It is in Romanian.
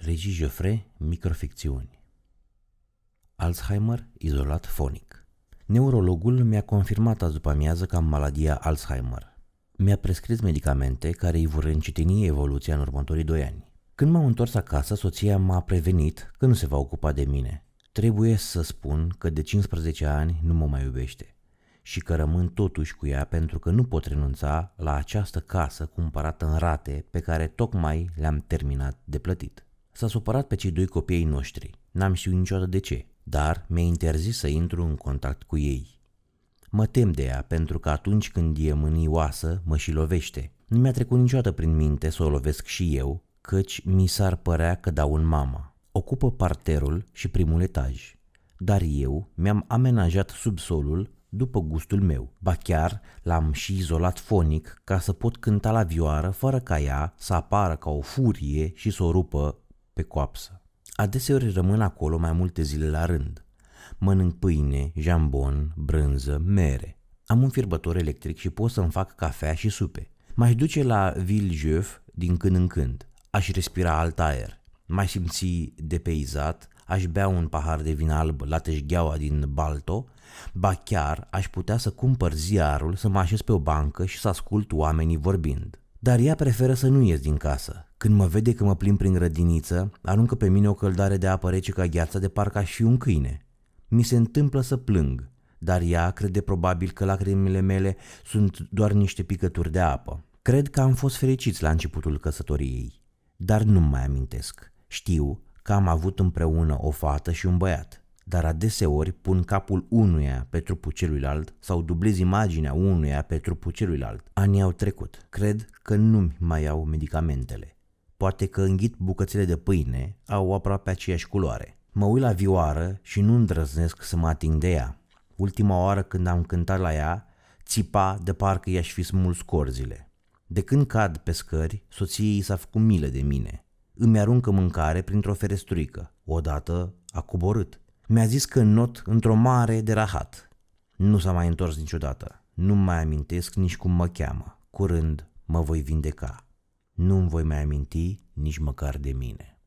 Régis Geoffrey, microficțiuni. Alzheimer izolat fonic. Neurologul mi-a confirmat azi după amiază că am maladia Alzheimer. Mi-a prescris medicamente care îi vor încetini evoluția în următorii 2 ani. Când m-am întors acasă, soția m-a prevenit că nu se va ocupa de mine. Trebuie să spun că de 15 ani nu mă mai iubește și că rămân totuși cu ea pentru că nu pot renunța la această casă cumpărată în rate pe care tocmai le-am terminat de plătit. S-a supărat pe cei 2 copii ai noștri, n-am știut niciodată de ce, dar mi-a interzis să intru în contact cu ei. Mă tem de ea pentru că atunci când e mânioasă mă și lovește. Nu mi-a trecut niciodată prin minte să o lovesc și eu, căci mi s-ar părea că dau în mama. Ocupă parterul și primul etaj, dar eu mi-am amenajat subsolul după gustul meu. Ba chiar l-am și izolat fonic ca să pot cânta la vioară fără ca ea să apară ca o furie și să o rupă pe coapsă. Adeseori rămân acolo mai multe zile la rând. Mănânc pâine, jambon, brânză, mere. Am un fierbător electric și pot să-mi fac cafea și supe. M-aș duce la Villejuif din când în când. Aș respira alt aer. M-aș simți depeizat, aș bea un pahar de vin alb la teșgheaua din Balto, ba chiar aș putea să cumpăr ziarul, să mă așez pe o bancă și să ascult oamenii vorbind. Dar ea preferă să nu ies din casă. Când mă vede că mă plimb prin grădiniță, aruncă pe mine o căldare de apă rece ca gheața de parcă aș fi un câine. Mi se întâmplă să plâng, dar ea crede probabil că lacrimile mele sunt doar niște picături de apă. Cred că am fost fericiți la începutul căsătoriei, dar nu mai amintesc. Știu că am avut împreună o fată și un băiat, dar adeseori pun capul unuia pe trupul celuilalt sau dublez imaginea unuia pe trupul celuilalt. Anii au trecut. Cred că nu-mi mai iau medicamentele. Poate că înghit bucățele de pâine, au aproape aceeași culoare. Mă uit la vioară și nu îndrăznesc să mă ating de ea. Ultima oară când am cântat la ea, țipa de parcă i-aș fi smuls corzile. De când cad pe scări, soției i s-a făcut milă de mine. Îmi aruncă mâncare printr-o ferestruică. Odată a coborât. Mi-a zis că not într-o mare de rahat. Nu s-a mai întors niciodată. Nu mai amintesc nici cum mă cheamă. Curând mă voi vindeca. Nu-mi voi mai aminti nici măcar de mine.